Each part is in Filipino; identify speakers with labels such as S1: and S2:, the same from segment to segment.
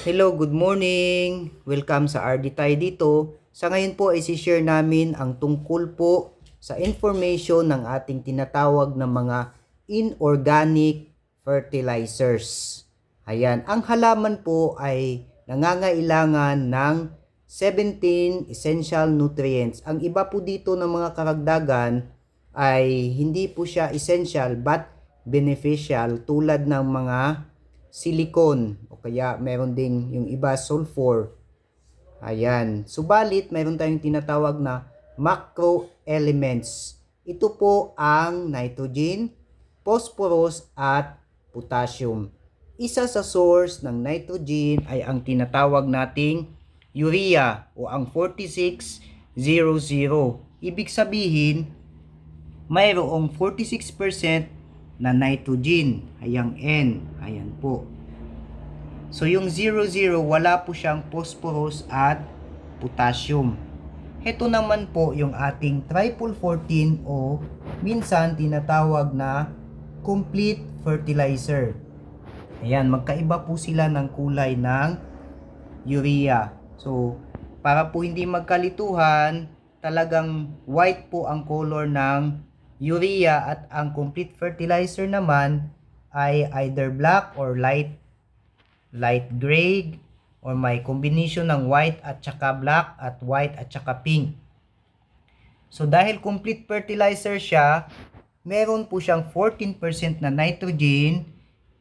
S1: Hello, good morning! Welcome sa RD tayo dito. Sa ngayon po ay share namin ang tungkol po sa information ng ating tinatawag na mga inorganic fertilizers. Ayan, ang halaman po ay nangangailangan ng 17 essential nutrients. Ang iba po dito ng mga karagdagan ay hindi po siya essential but beneficial tulad ng mga silicon o kaya meron ding yung iba sulfur. Ayan. Subalit, meron tayong tinatawag na macro elements. Ito po ang nitrogen, phosphorus at potassium. Isa sa source ng nitrogen ay ang tinatawag nating urea o ang 4600. Ibig sabihin, mayroong 46% na nitrogen. Ayang N. Ayan po. So, yung 00, wala po siyang phosphorus at potassium. Ito naman po yung ating triple 14 o minsan tinatawag na complete fertilizer. Ayan, magkaiba po sila ng kulay ng urea. So, para po hindi magkalituhan, talagang white po ang color ng urea at ang complete fertilizer naman ay either black or light gray or may combination ng white at saka black at white at saka pink. So dahil complete fertilizer siya, meron po siyang 14% na nitrogen,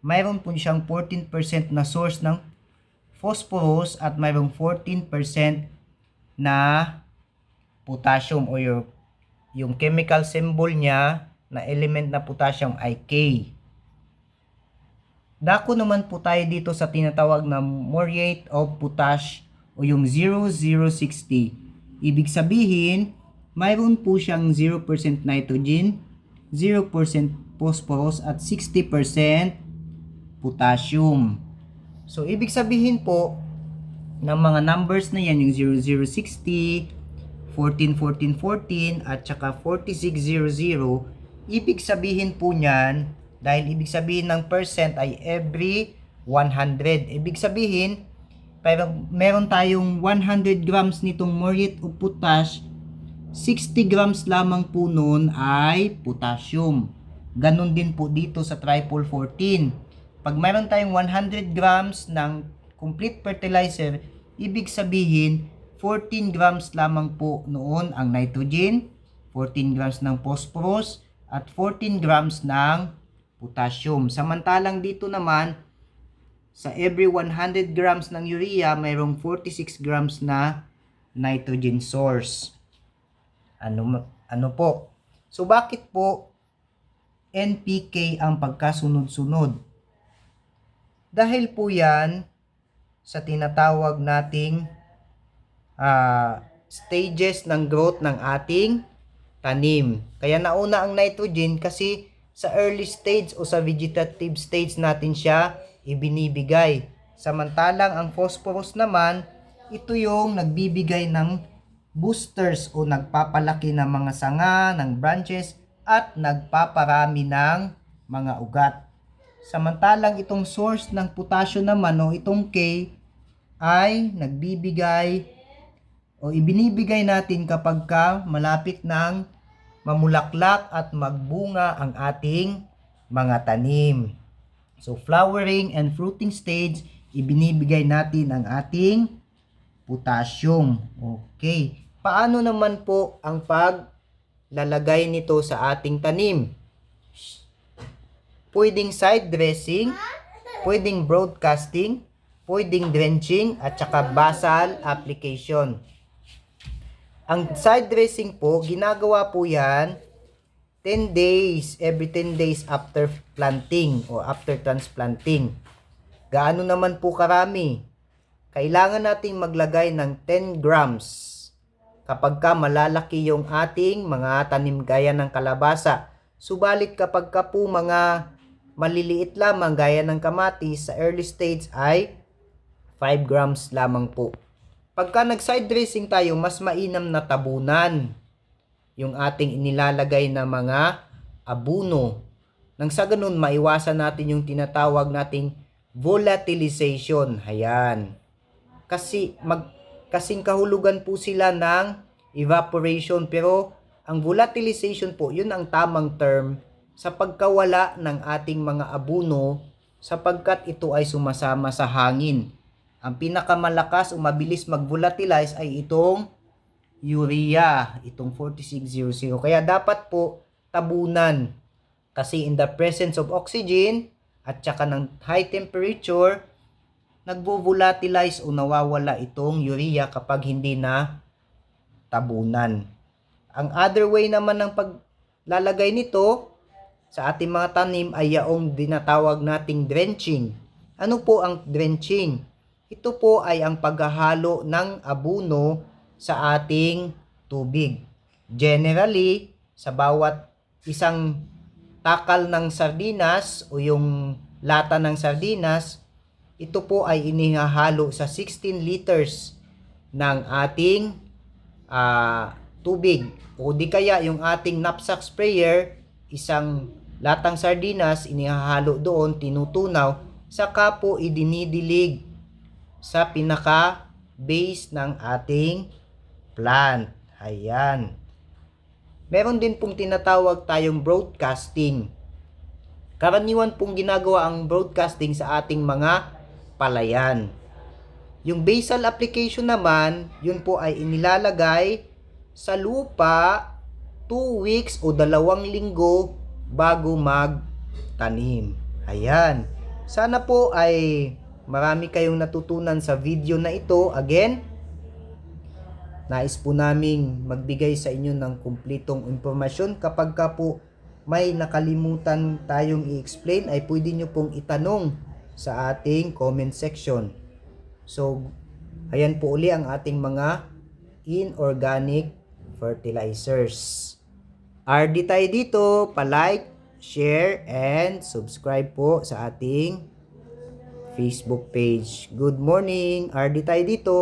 S1: mayroon po siyang 14% na source ng phosphorus at mayroong 14% na potassium o yung chemical symbol niya na element na potassium ay K. Dako naman po tayo dito sa tinatawag na muriate of potash o yung 0060. Ibig sabihin, mayroon po siyang 0% nitrogen, 0% phosphorus at 60% potassium. So, ibig sabihin po ng mga numbers na yan, yung 0060, 14, at saka 4600, ibig sabihin po niyan, dahil ibig sabihin ng percent ay every 100. Ibig sabihin, pero meron tayong 100 grams nitong muriate of potash, 60 grams lamang po nun ay potassium. Ganon din po dito sa triple 14. Pag meron tayong 100 grams ng complete fertilizer, ibig sabihin, 14 grams lamang po noon ang nitrogen, 14 grams ng phosphorus, at 14 grams ng potassium. Samantalang dito naman, sa every 100 grams ng urea, mayroong 46 grams na nitrogen source. Ano po? So, bakit po NPK ang pagkasunod-sunod? Dahil po yan sa tinatawag nating stages ng growth ng ating tanim. Kaya nauna ang nitrogen kasi sa early stage o sa vegetative stage natin siya ibinibigay. Samantalang ang phosphorus naman, ito yung nagbibigay ng boosters o nagpapalaki ng mga sanga, ng branches at nagpaparami ng mga ugat. Samantalang itong source ng potassium naman o itong K ay nagbibigay o ibinibigay natin kapag malapit ng mamulaklak at magbunga ang ating mga tanim. So, flowering and fruiting stage, ibinibigay natin ang ating potassium. Okay. Paano naman po ang paglalagay nito sa ating tanim? Pwedeng side dressing, pwedeng broadcasting, pwedeng drenching, at saka basal application. Ang side dressing po, ginagawa po yan 10 days, every 10 days after planting o after transplanting. Gaano naman po karami? Kailangan nating maglagay ng 10 grams kapag malalaki yung ating mga tanim gaya ng kalabasa. Subalit kapag po mga maliliit lamang gaya ng kamatis, sa early stage ay 5 grams lamang po. Pagka nag-side dressing tayo, mas mainam na tabunan yung ating inilalagay na mga abuno. Nang sa ganun, maiwasan natin yung tinatawag nating volatilization. Ayan. Kasing kahulugan po sila ng evaporation, pero ang volatilization po, yun ang tamang term sa pagkawala ng ating mga abono sapagkat ito ay sumasama sa hangin. Ang pinakamalakas o mabilis mag-volatilize ay itong urea, itong 4600. Kaya dapat po tabunan kasi in the presence of oxygen at saka ng high temperature, nagvo-volatilize o nawawala itong urea kapag hindi na tabunan. Ang other way naman ng paglalagay nito sa ating mga tanim ay yaong dinatawag nating drenching. Ano po ang drenching? Ito po ay ang paghahalo ng abono sa ating tubig. Generally, sa bawat isang takal ng sardinas o yung lata ng sardinas, ito po ay inihahalo sa 16 liters ng ating tubig. O di kaya yung ating knapsack sprayer, isang latang sardinas, inihahalo doon, tinutunaw, saka po idinidilig sa pinaka base ng ating plant. Ayan. Meron din pong tinatawag tayong broadcasting. Karaniwan pong ginagawa ang broadcasting sa ating mga palayan. Yung basal application naman, yun po ay inilalagay sa lupa 2 weeks o 2 linggo bago magtanim. Ayan. Sana po ay marami kayong natutunan sa video na ito. Again, nais po naming magbigay sa inyo ng kumpletong impormasyon. Kapag ka po may nakalimutan tayong i-explain, ay pwede nyo pong itanong sa ating comment section. So, ayan po uli ang ating mga inorganic fertilizers. RD tayo dito, pa-like, share, and subscribe po sa ating Facebook page. Good morning, RD tayo dito.